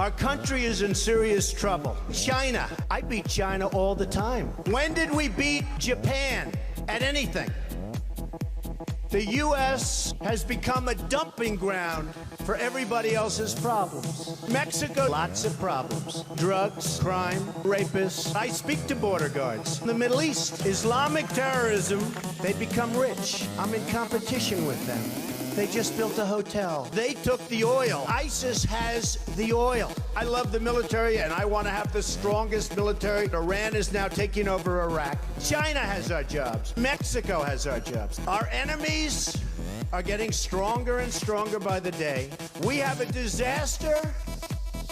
Our country is in serious trouble. China. I beat China all the time. When did we beat Japan at anything? The U.S. has become a dumping ground for everybody else's problems. Mexico, lots of problems. Drugs, crime, rapists. I speak to border guards. The Middle East, Islamic terrorism, they become rich. I'm in competition with them. They just built a hotel. They took the oil. ISIS has the oil. I love the military, and I want to have the strongest military. Iran is now taking over Iraq. China has our jobs. Mexico has our jobs. Our enemies are getting stronger and stronger by the day. We have a disaster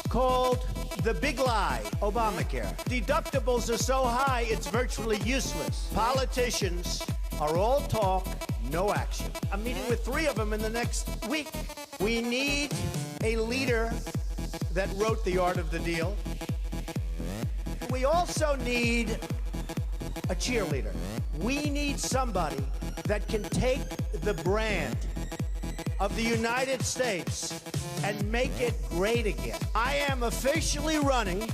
called the big lie, Obamacare. Deductibles are so high, it's virtually useless. Politicians are all talk, no action. I'm meeting with 3 of them in the next week. We need a leader that wrote The Art of the Deal. We also need a cheerleader. We need somebody that can take the brand of the United States and make it great again. I am officially running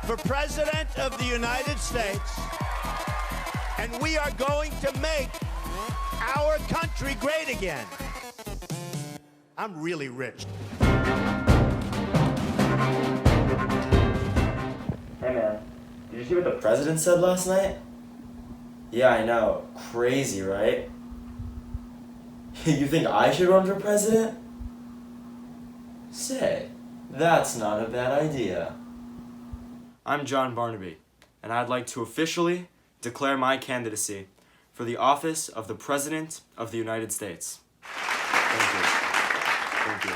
for President of the United States, and we are going to make our country great again. I'm really rich. Hey man, did you see what the president said last night? Yeah, I know. Crazy, right? You think I should run for president? Say, that's not a bad idea. I'm John Barnaby, and I'd like to officially declare my candidacy for the office of the President of the United States. Thank you. Thank you.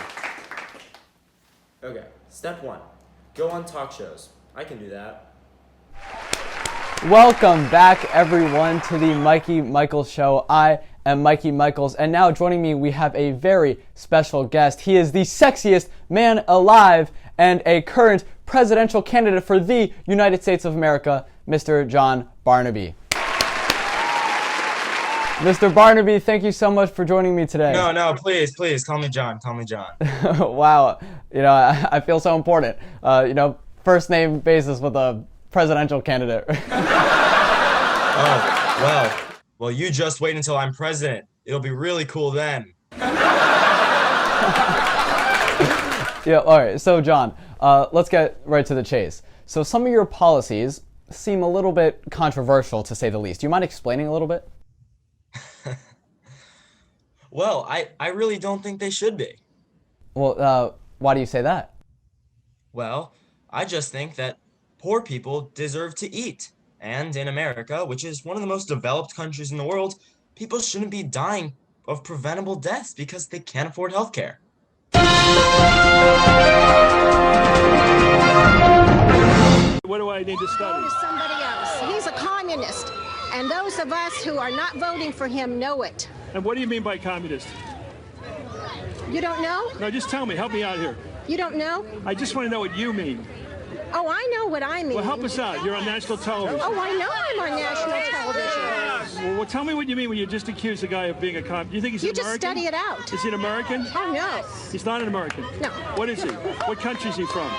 Okay, step 1. Go on talk shows. I can do that. Welcome back, everyone, to the Mikey Michaels Show. I am Mikey Michaels, and now joining me, we have a very special guest. He is the sexiest man alive and a current presidential candidate for the United States of America, Mr. John Barnaby. Mr. Barnaby, thank you so much for joining me today. No, please, call me John. Wow, I feel so important. First name basis with a presidential candidate. Oh, well, you just wait until I'm president. It'll be really cool then. Yeah, all right, so John, let's get right to the chase. So some of your policies seem a little bit controversial, to say the least. Do you mind explaining a little bit? Well, I really don't think they should be. Well, why do you say that? Well, I just think that poor people deserve to eat. And in America, which is one of the most developed countries in the world, people shouldn't be dying of preventable deaths because they can't afford health care. What do I need to study? Go to somebody else. He's a communist. And those of us who are not voting for him know it. And what do you mean by communist? You don't know? No, just tell me. Help me out here. You don't know? I just want to know what you mean. Oh, I know what I mean. Well, help us out. You're on national television. Oh, I know I'm on national television. Well, tell me what you mean when you just accuse a guy of being a communist. Do you think he's You an just American? study it out. Is he an American? Oh, no. He's not an American. No. What is he? What country is he from?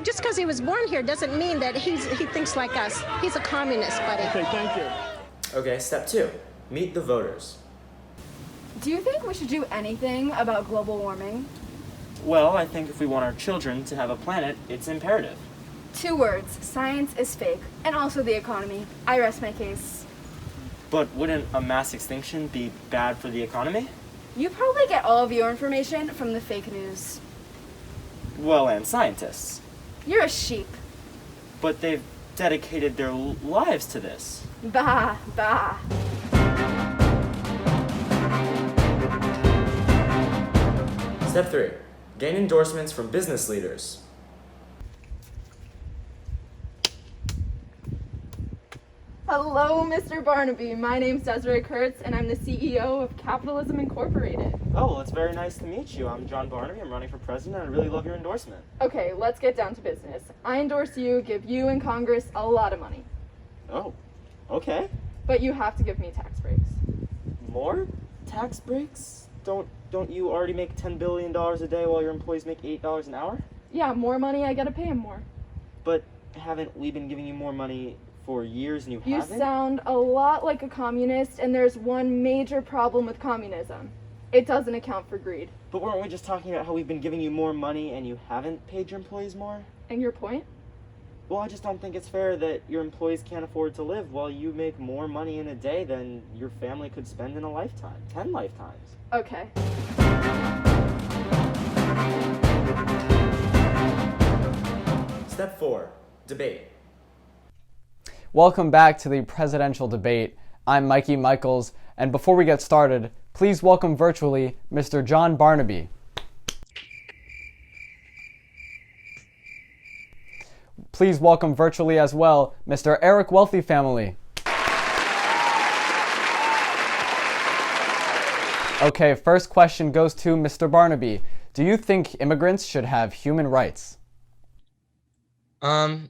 Just because he was born here doesn't mean that he thinks like us. He's a communist, buddy. Okay, thank you. Okay, step 2. Meet the voters. Do you think we should do anything about global warming? Well, I think if we want our children to have a planet, it's imperative. 2 words. Science is fake. And also the economy. I rest my case. But wouldn't a mass extinction be bad for the economy? You probably get all of your information from the fake news. Well, and scientists. You're a sheep. But they've dedicated their lives to this. Bah, bah. Step 3. Gain endorsements from business leaders. Hello, Mr. Barnaby. My name's Desiree Kurtz, and I'm the CEO of Capitalism Incorporated. Oh, well, it's very nice to meet you. I'm John Barnaby. I'm running for president, and I really love your endorsement. Okay, let's get down to business. I endorse you, give you and Congress a lot of money. Oh, okay. But you have to give me tax breaks. More tax breaks? Don't you already make $10 billion a day while your employees make $8 an hour? Yeah, more money, I gotta pay him more. But haven't we been giving you more money for years and you You haven't? sound a lot like a communist, and there's one major problem with communism. It doesn't account for greed. But weren't we just talking about how we've been giving you more money and you haven't paid your employees more? And your point? Well, I just don't think it's fair that your employees can't afford to live while you make more money in a day than your family could spend in a lifetime. 10 lifetimes. Okay. Step 4. Debate. Welcome back to the presidential debate. I'm Mikey Michaels, and before we get started, please welcome virtually Mr. John Barnaby. Please welcome virtually as well Mr. Eric Wealthy Family. Okay, first question goes to Mr. Barnaby. Do you think immigrants should have human rights?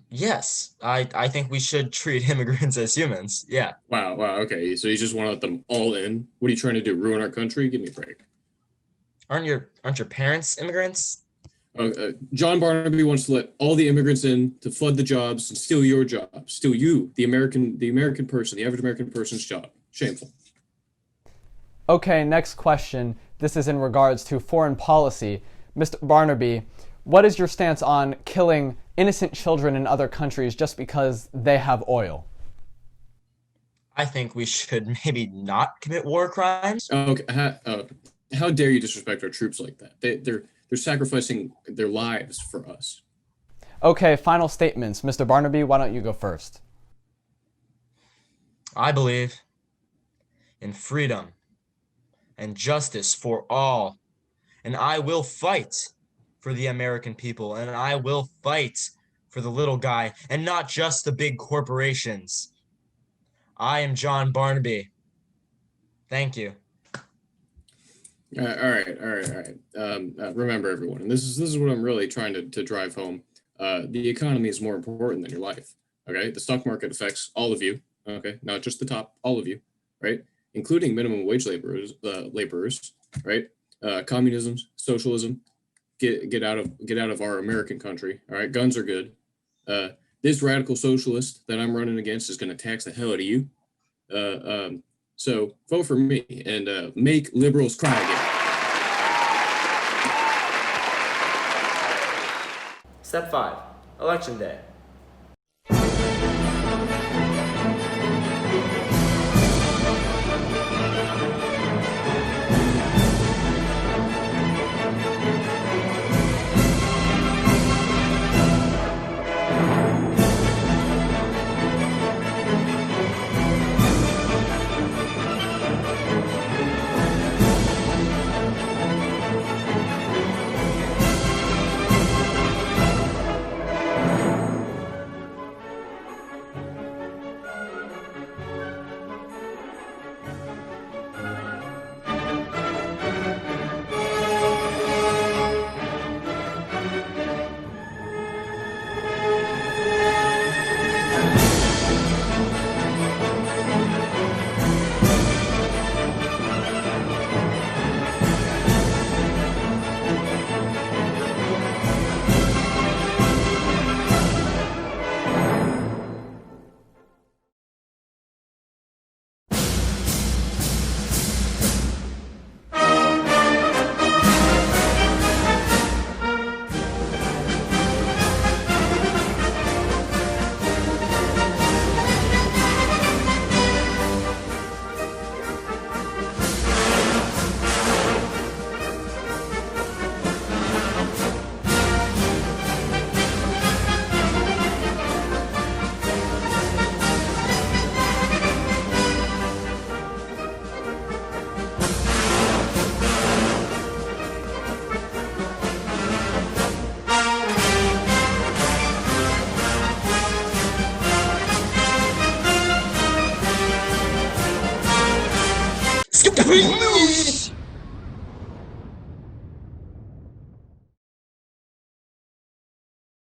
Yes. I think we should treat immigrants as humans. Yeah. Wow, okay. So you just want to let them all in? What are you trying to do? Ruin our country? Give me a break. Aren't your parents immigrants? John Barnaby wants to let all the immigrants in to flood the jobs and steal your job. Steal you, the American person, the average American person's job. Shameful. Okay, next question. This is in regards to foreign policy. Mr. Barnaby, what is your stance on killing innocent children in other countries just because they have oil? I think we should maybe not commit war crimes. Okay, how dare you disrespect our troops like that? They're sacrificing their lives for us. Okay, final statements. Mr. Barnaby, why don't you go first? I believe in freedom and justice for all, and I will fight for the American people, and I will fight for the little guy, and not just the big corporations. I am John Barnaby. Thank you. All right. Remember, everyone, and this is what I'm really trying to drive home. The economy is more important than your life. Okay, the stock market affects all of you. Okay, not just the top, all of you, right? Including minimum wage laborers, right? Communism, socialism, get out of our American country. All right, guns are good. This radical socialist that I'm running against is going to tax the hell out of you. So vote for me and make liberals cry again. Step 5. Election Day.